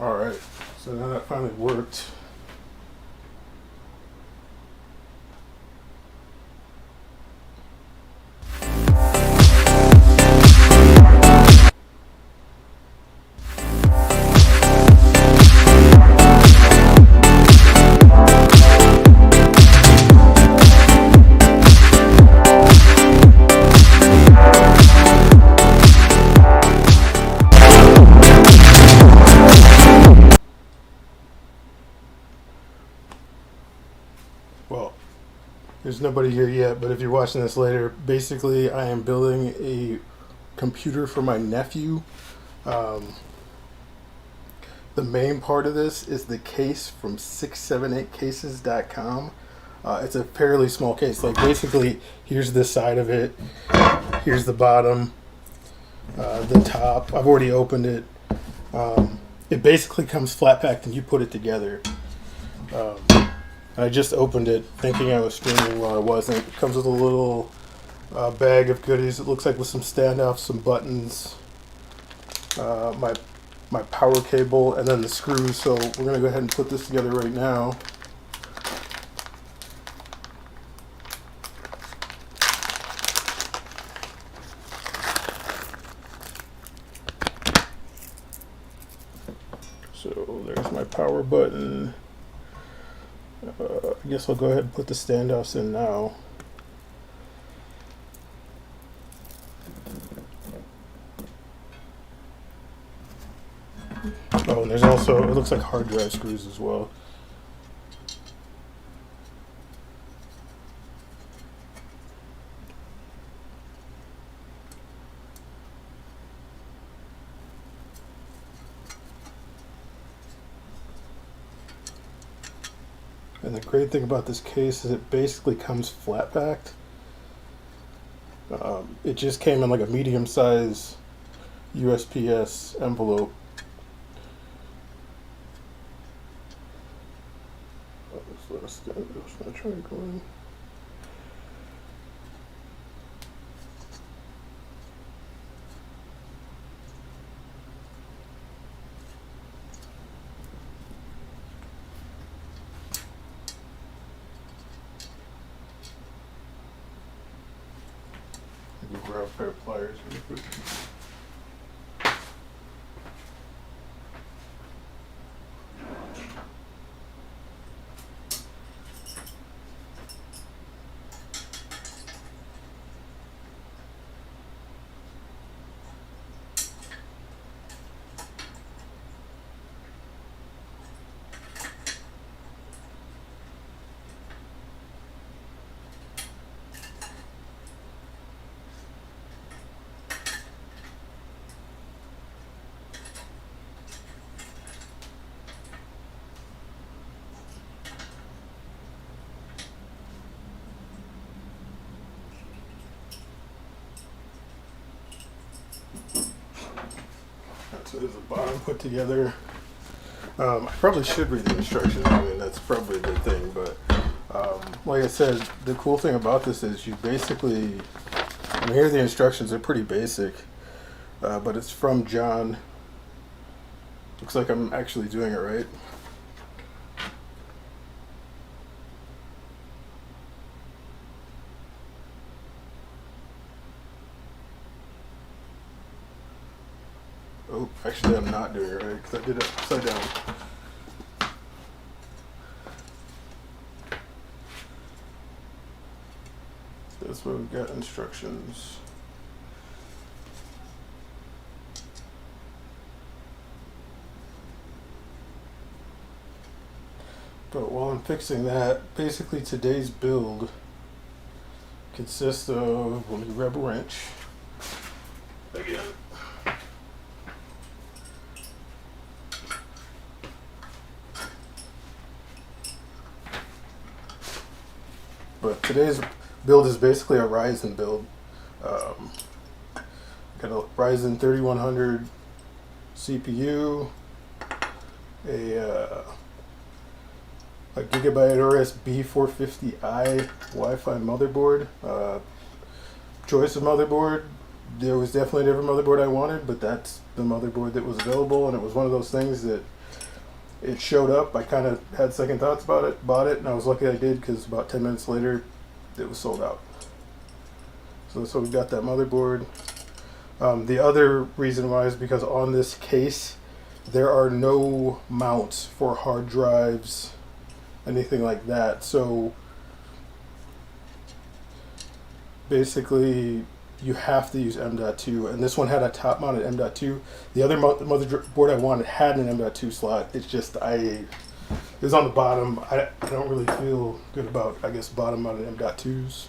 Alright, so now that finally worked. Well, there's nobody here yet, but if you're watching this later, basically I am building a computer for my nephew. The main part of this is the case from 678cases.com. It's a fairly small case. Like basically, here's the side of it, here's the bottom, the top. I've already opened it. It basically comes flat packed and you put it together. I just opened it thinking I was streaming while I wasn't. It comes with a little bag of goodies. It looks like with some standoffs, some buttons, my power cable, and then the screws. So we're going to go ahead and put this together right now. So there's my power button. I guess I'll go ahead and put the standoffs in now. Oh, and there's also, it looks like hard drive screws as well. And the great thing about this case is it basically comes flat packed. It just came in like a medium size USPS envelope. Let's try to go in. Grab a pair of pliers really quick. So there's a bottom put together. I probably should read the instructions. I mean, that's probably the thing. But like I said, the cool thing about this is you basically, I mean, here are the instructions. They're pretty basic, but it's from John. Looks like I'm actually doing it right. Oh, actually I'm not doing it right because I did it upside down. So that's where we've got instructions. But while I'm fixing that, basically today's build consists of, let me grab a wrench again. But today's build is basically a Ryzen build. Got a Ryzen 3100 CPU, a Gigabyte Aorus B450i Wi-Fi motherboard, choice of motherboard, there was definitely a different motherboard I wanted, but that's the motherboard that was available, and it was one of those things that it showed up. I kind of had second thoughts about it, bought it, and I was lucky I did, because about 10 minutes later it was sold out. So we got that motherboard. The other reason why is because on this case there are no mounts for hard drives, anything like that. So basically you have to use M.2, and this one had a top mounted M.2. The other motherboard I wanted had an M.2 slot. It's just it was on the bottom. I don't really feel good about, I guess, bottom mounted M.2s.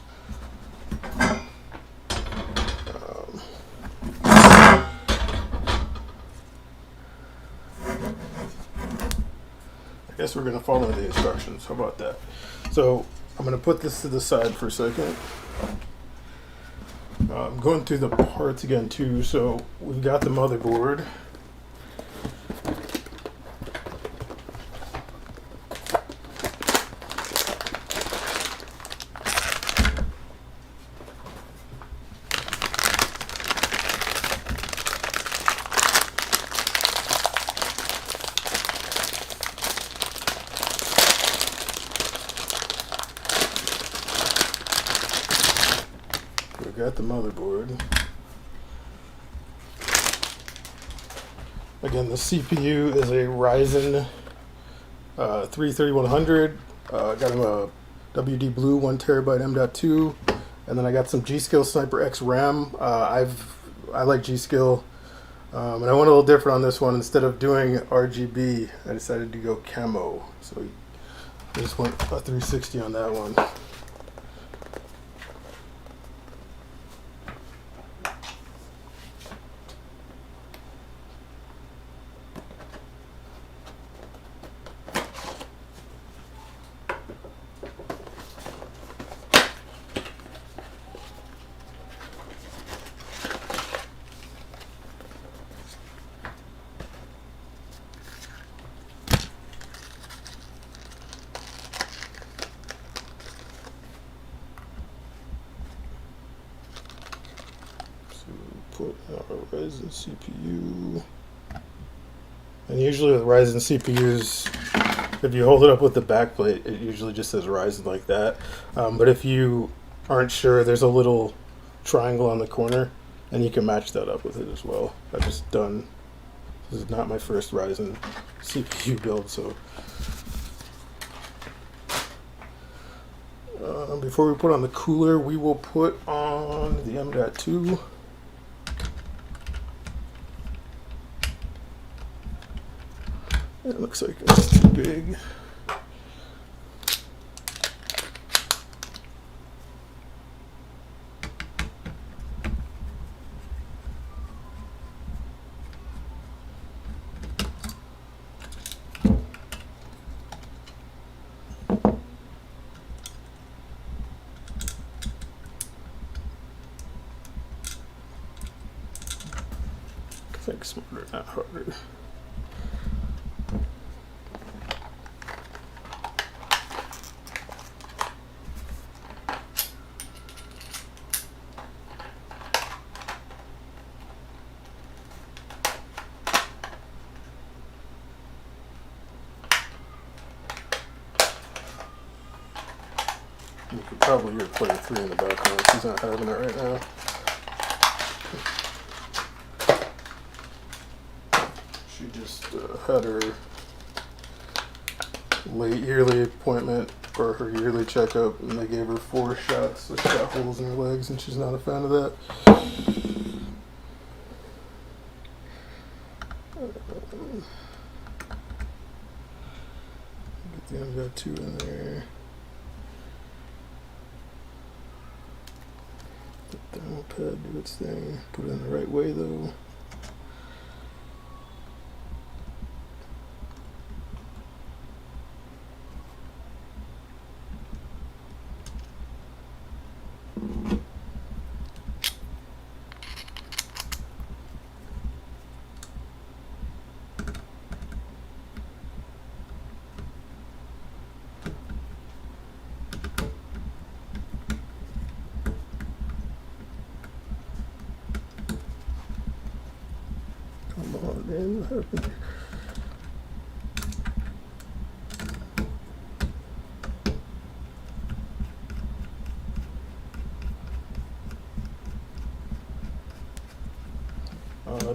I guess we're gonna follow the instructions. How about that? So I'm gonna put this to the side for a second. I'm going through the parts again too. So we've got the motherboard. Got the motherboard. Again, the CPU is a Ryzen 3-3100. Got him a WD Blue 1 terabyte M.2, and then I got some G.Skill Sniper X RAM. I like G.Skill, and I went a little different on this one. Instead of doing RGB, I decided to go camo. So I just went a 360 on that one. Put our Ryzen CPU, and usually with Ryzen CPUs, if you hold it up with the backplate, it usually just says Ryzen like that. But if you aren't sure, there's a little triangle on the corner, and you can match that up with it as well. I've just done. This is not my first Ryzen CPU build, so before we put on the cooler, we will put on the M.2. It looks like it's too big. Think smarter, not harder. You could probably hear player 3 in the background. She's not having it right now. She just had her late yearly appointment for her yearly checkup, and they gave her 4 shots that shot holes in her legs, and she's not a fan of that. Get the M.2 in there. Let the demo pad do its thing. Put it in the right way though. Man, what happened here?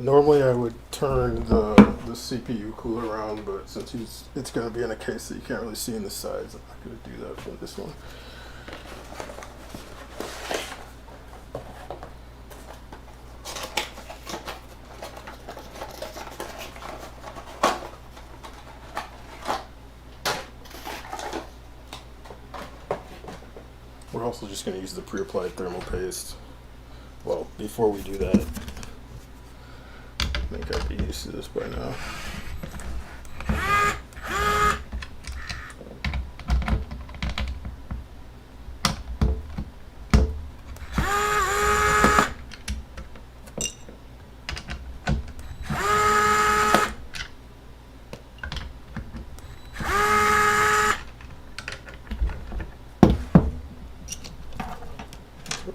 Normally I would turn the CPU cooler around, but since it's going to be in a case that you can't really see in the sides, I'm not going to do that for this one. We're also just going to use the pre-applied thermal paste. Well, before we do that, I think I'd be used to this by now.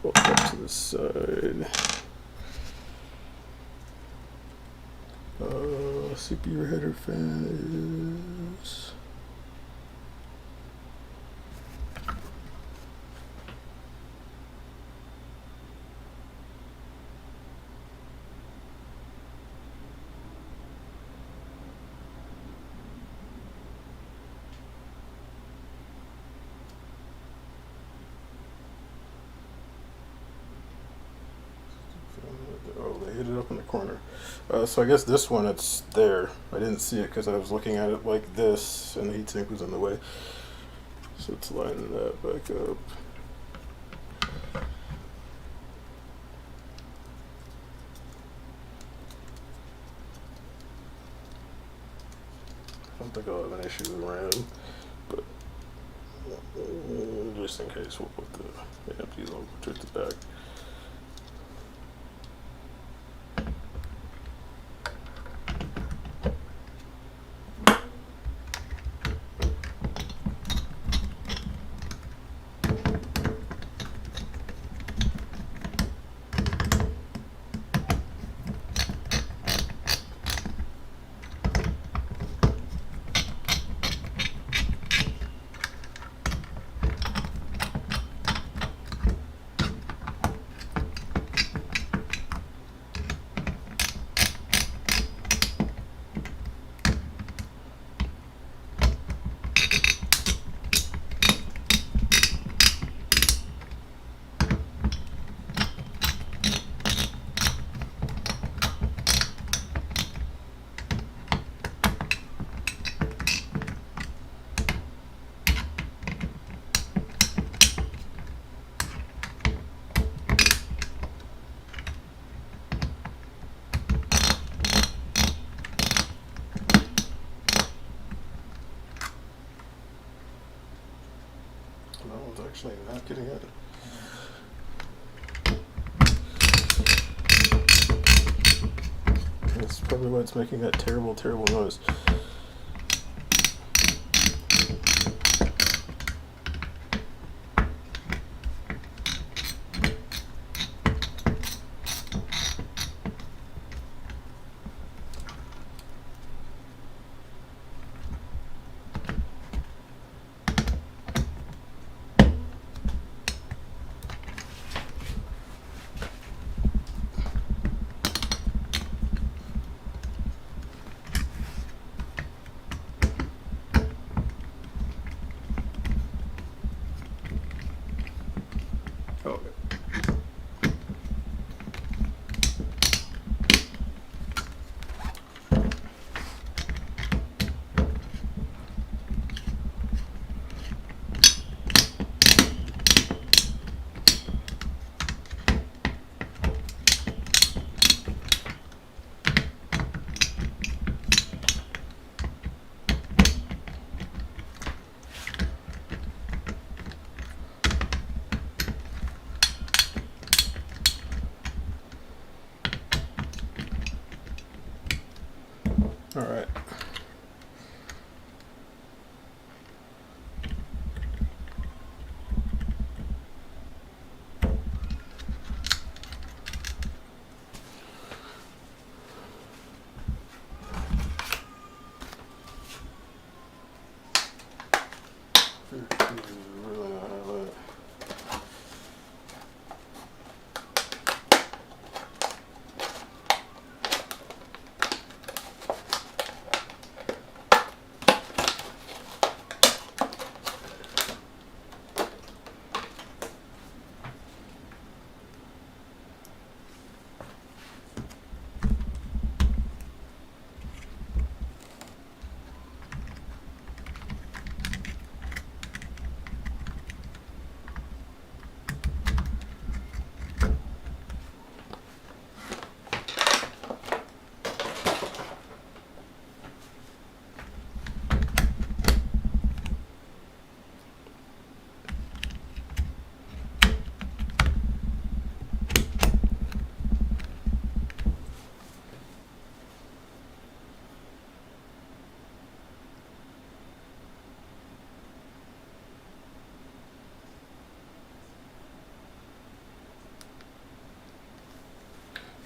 Roll up to the side. CPU header fan is they hit it up in the corner. So I guess this one, it's there. I didn't see it because I was looking at it like this and the heatsink was in the way. So it's lining that back up. I don't think I'll have an issue with RAM, but just in case, we'll put the empty logo at the back. That one's actually not getting it. That's probably why it's making that terrible, terrible noise. All right.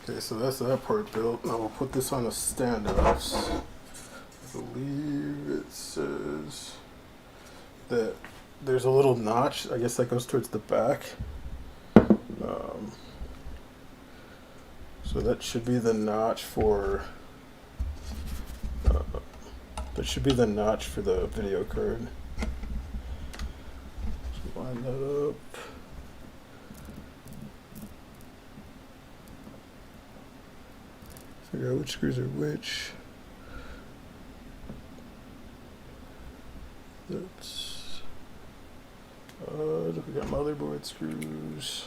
Okay, so that's that part built. Now we'll put this on the standoffs. I believe it says that there's a little notch. I guess that goes towards the back. So that should be the notch for. That should be the notch for the video card. So line that up. Figure out which screws are which. That's we got motherboard screws.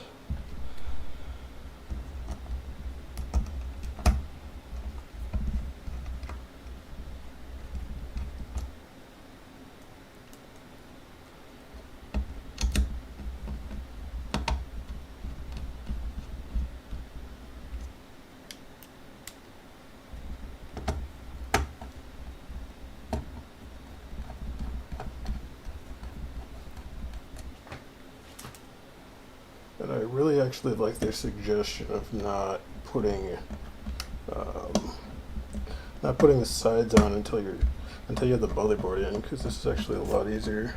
And I really actually like their suggestion of not putting the sides on until you have the motherboard in, because this is actually a lot easier.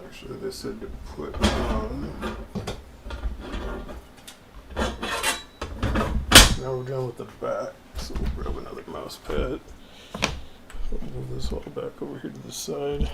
Actually, they said to put on. Now we're done with the back, so we'll grab another mouse pad. We'll move this all back over here to the side.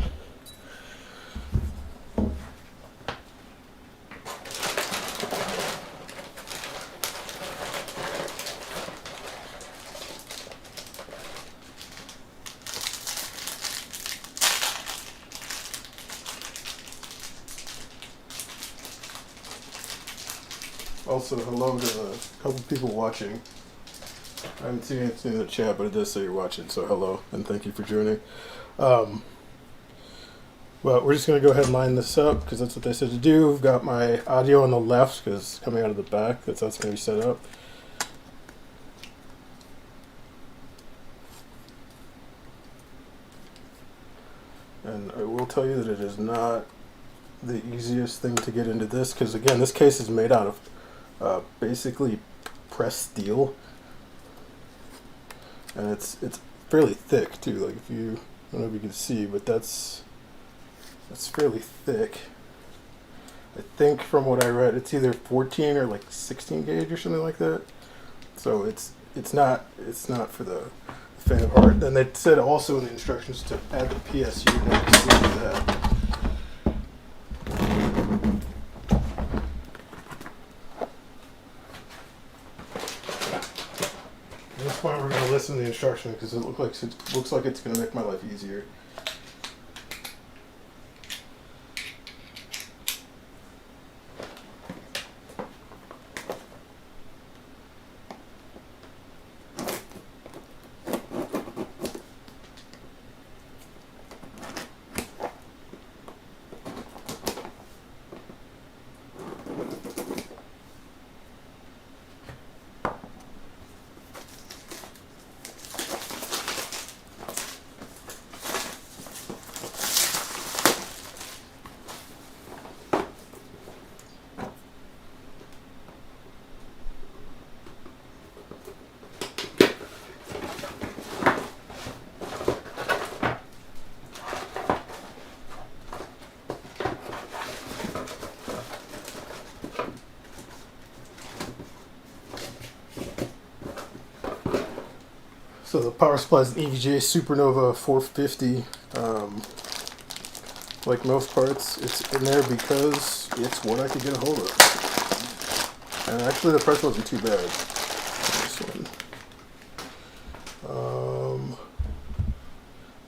Also, hello to a couple people watching. I haven't seen anything in the chat, but it does say you're watching, so hello, and thank you for joining. Well, we're just going to go ahead and line this up, because that's what they said to do. I've got my audio on the left, because it's coming out of the back. That's how it's going to be set up. And I will tell you that it is not the easiest thing to get into this, because again, this case is made out of basically pressed steel, and it's fairly thick too. Like, if you, I don't know if you can see, but that's fairly thick. I think from what I read, it's either 14 or like 16 gauge or something like that. So it's not for the faint of heart. Then they said also in the instructions to add the PSU next to that. At this point, we're going to listen to the instruction, because it looks like it's going to make my life easier. So the power supply is an EVGA Supernova 450. Like most parts, it's in there because it's what I could get a hold of. And actually the price wasn't too bad. This one.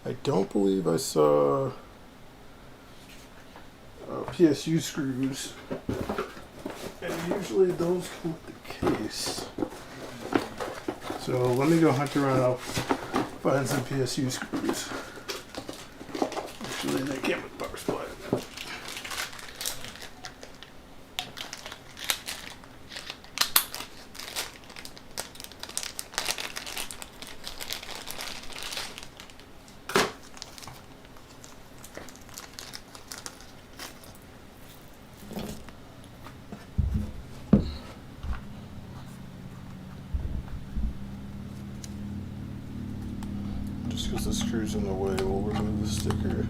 I don't believe I saw PSU screws. And usually those come with the case. So let me go hunt around. Find some PSU screws. Actually, they came with power supply. Just because the screw's in the way, we'll remove the sticker.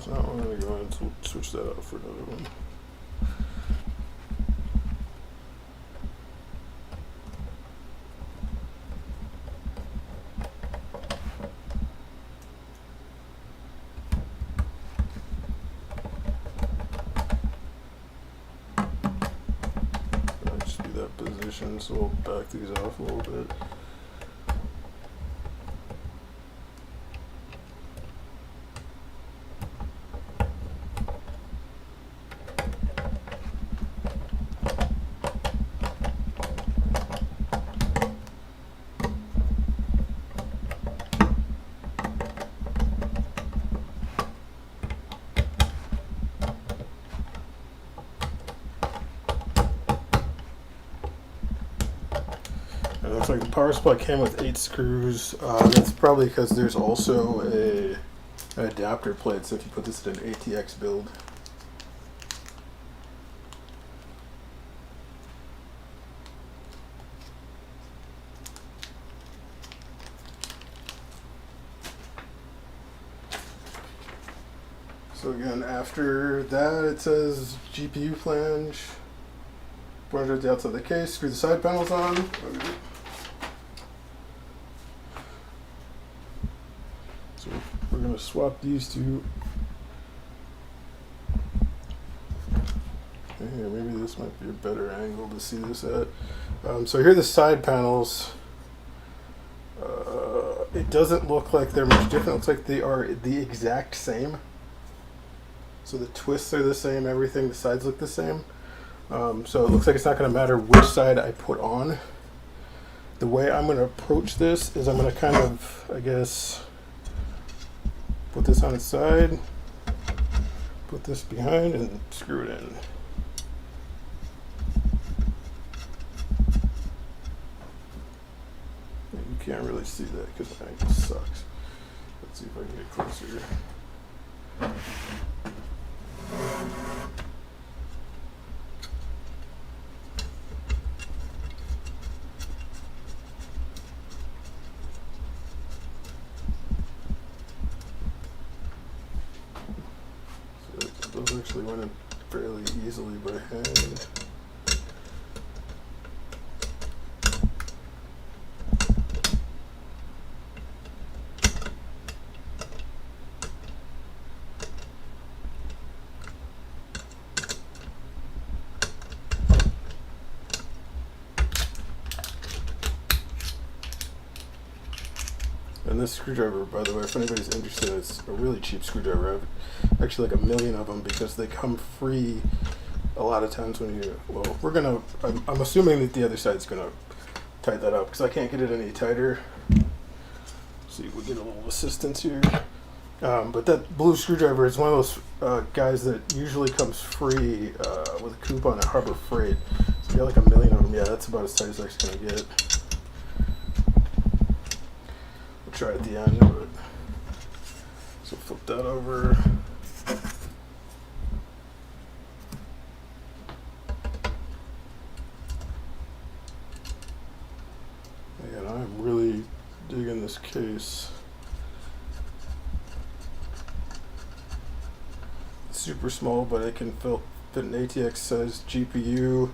Not really going, so we'll switch that out for another one. Might just be that position, so we'll back these off a little bit. It looks like the power supply came with 8 screws. That's probably because there's also an adapter plate, so if you put this in an ATX build. So again, after that it says GPU flange. Plunger at the outside of the case, screw the side panels on. So we're going to swap these two. Okay, here, maybe this might be a better angle to see this at. So here are the side panels. It doesn't look like they're much different. It looks like they are the exact same. So the twists are the same, everything, the sides look the same. So it looks like it's not going to matter which side I put on. The way I'm going to approach this is I'm going to kind of, I guess, put this on its side, put this behind, and screw it in. You can't really see that because the angle sucks. Let's see if I can get closer. Those actually went in fairly easily by hand. And this screwdriver, by the way, if anybody's interested, it's a really cheap screwdriver. I have actually like 1 million of them because they come free a lot of times when you, well, I'm assuming that the other side's gonna tighten that up because I can't get it any tighter. See, we'll get a little assistance here. But that blue screwdriver is one of those guys that usually comes free with a coupon at Harbor Freight. So you got like 1 million of them. Yeah, that's about as tight as I'm going to get. We'll try at the end. But so flip that over. And I'm really digging this case. Super small, but it can fit an ATX size GPU.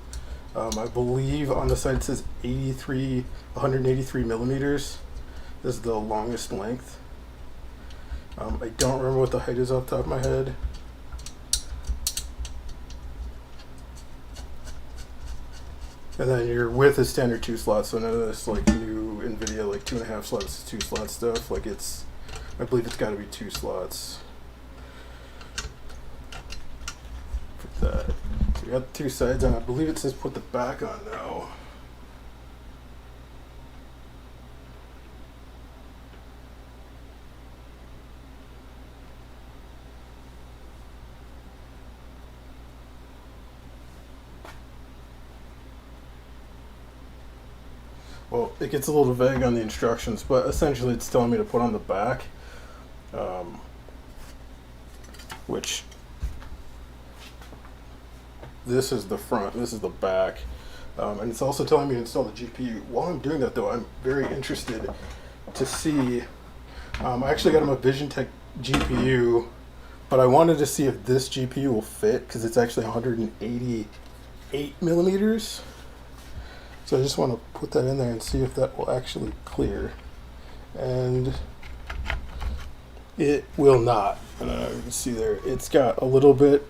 I believe on the side it says 183 millimeters is the longest length. I don't remember what the height is off the top of my head. And then your width is standard 2 slots, so none of this like new NVIDIA like 2.5 slots, 2 slot stuff. Like I believe it's got to be 2 slots. That. So we got the 2 sides on. I believe it says put the back on now. Well, it gets a little vague on the instructions, but essentially it's telling me to put on the back, which this is the front, this is the back, and it's also telling me to install the GPU. While I'm doing that though, I'm very interested to see, I actually got him a VisionTek GPU, but I wanted to see if this GPU will fit, because it's actually 188 millimeters. So I just want to put that in there and see if that will actually clear. And it will not. You can see there, it's got a little bit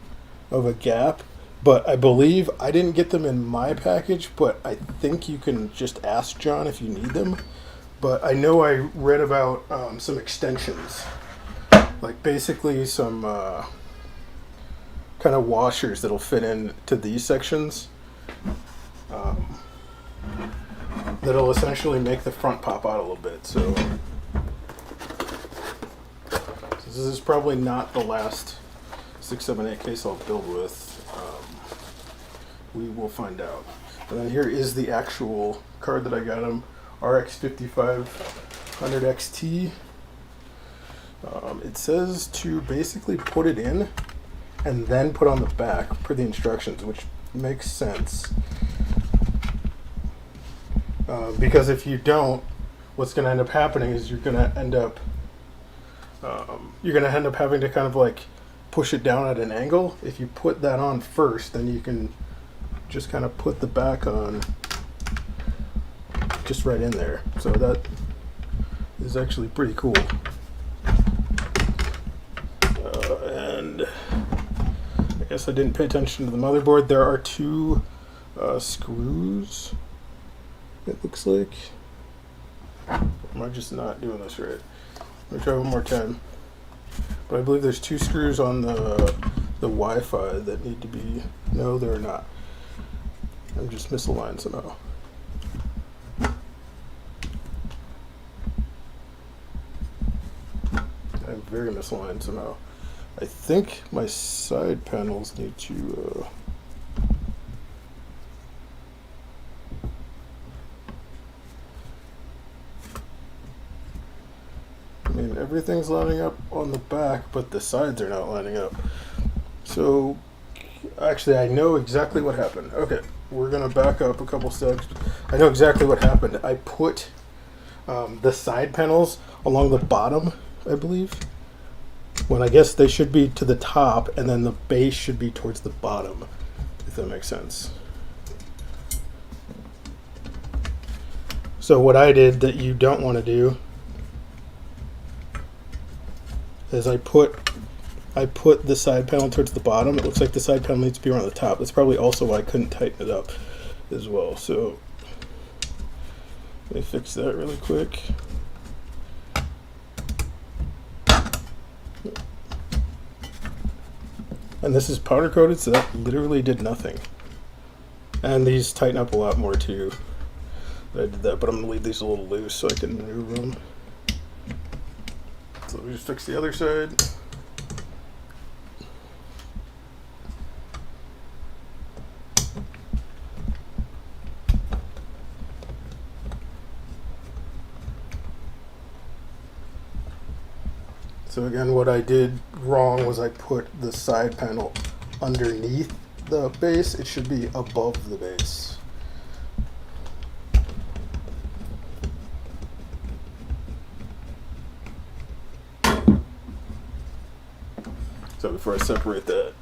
of a gap, but I believe I didn't get them in my package, but I think you can just ask John if you need them. But I know I read about some extensions, like basically some kind of washers that'll fit into these sections. That'll essentially make the front pop out a little bit. So this is probably not the last 678 case I'll build with. We will find out. And then here is the actual card that I got him, RX 5500 XT. It says to basically put it in and then put on the back per the instructions, which makes sense. Because if you don't, what's going to end up happening is you're going to end up having to kind of like push it down at an angle. If you put that on first, then you can just kind of put the back on just right in there. So that is actually pretty cool. And I guess I didn't pay attention to the motherboard. There are 2 screws. It looks like. Am I just not doing this right? Let me try one more time. But I believe there's 2 screws on the Wi-Fi that need to be. No, they're not. I'm just misaligned somehow. I'm very misaligned somehow. I think my side panels need to. I mean, everything's lining up on the back, but the sides are not lining up. So, actually, I know exactly what happened. Okay, we're going to back up a couple steps. I know exactly what happened. I put the side panels along the bottom, I believe, when I guess they should be to the top, and then the base should be towards the bottom, if that makes sense. So what I did that you don't want to do is I put the side panel towards the bottom. It looks like the side panel needs to be around the top. That's probably also why I couldn't tighten it up as well. So let me fix that really quick. And this is powder coated, so that literally did nothing. And these tighten up a lot more too. I did that, but I'm gonna leave these a little loose so I can maneuver them. So we just fix the other side. So again, what I did wrong was I put the side panel underneath the base. It should be above the base. So before I separate that,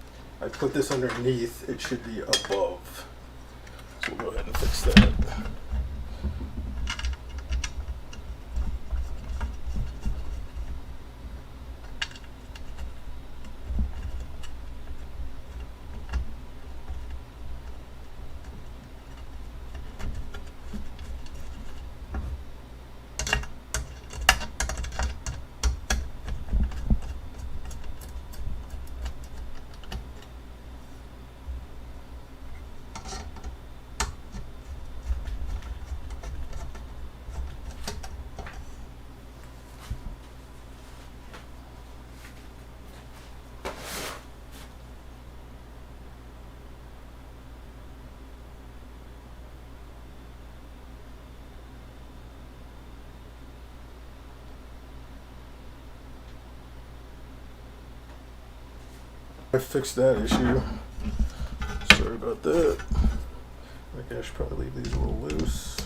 I put this underneath. It should be above. So we'll go ahead and fix that. I fixed that issue. Sorry about that. I should probably leave these a little loose.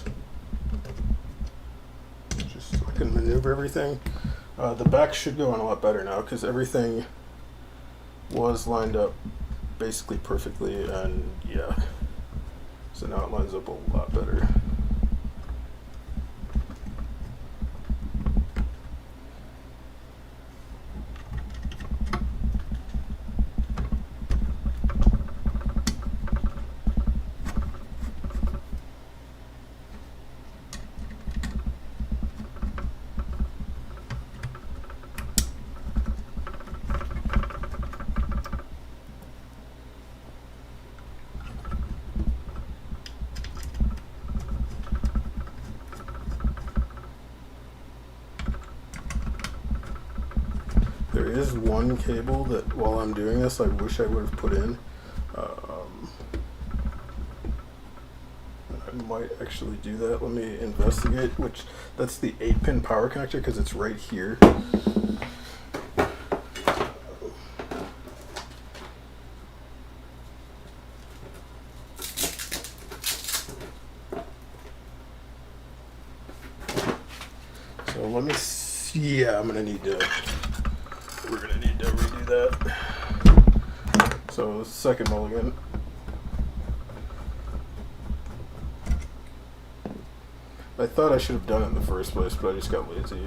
Just so I can maneuver everything. The back should go on a lot better now because everything was lined up basically perfectly, and yeah. So now it lines up a lot better. There is one cable that, while I'm doing this, I wish I would have put in. I might actually do that. Let me investigate. That's the 8-pin power connector because it's right here. So let me see. Yeah, we're gonna need to redo that. So second mulligan. I thought I should have done it in the first place, but I just got lazy.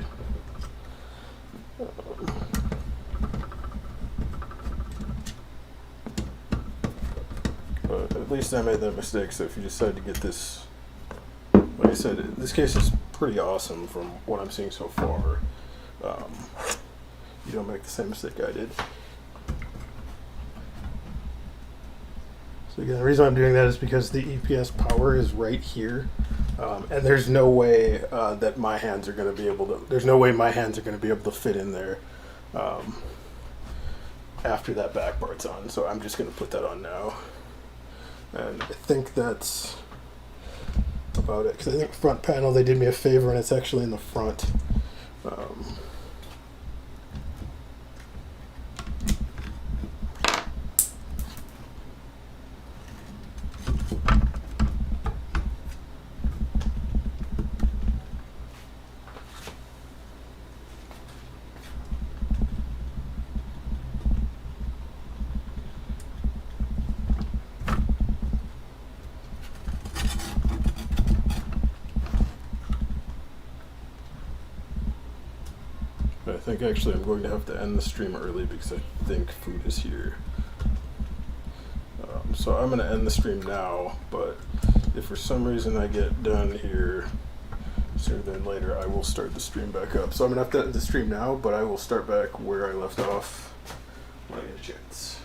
But at least I made that mistake, so if you decide to get this, like I said, this case is pretty awesome from what I'm seeing so far. You don't make the same mistake I did. So again, the reason I'm doing that is because the EPS power is right here. And there's no way that my hands are going to be able to, there's no way my hands are going to be able to fit in there after that back part's on. So I'm just going to put that on now. And I think that's about it. Because I think front panel, they did me a favor and it's actually in the front. I think actually I'm going to have to end the stream early because I think food is here. So I'm going to end the stream now, but if for some reason I get done here sooner than later, I will start the stream back up. So I'm going to have to end the stream now, but I will start back where I left off when I get a chance.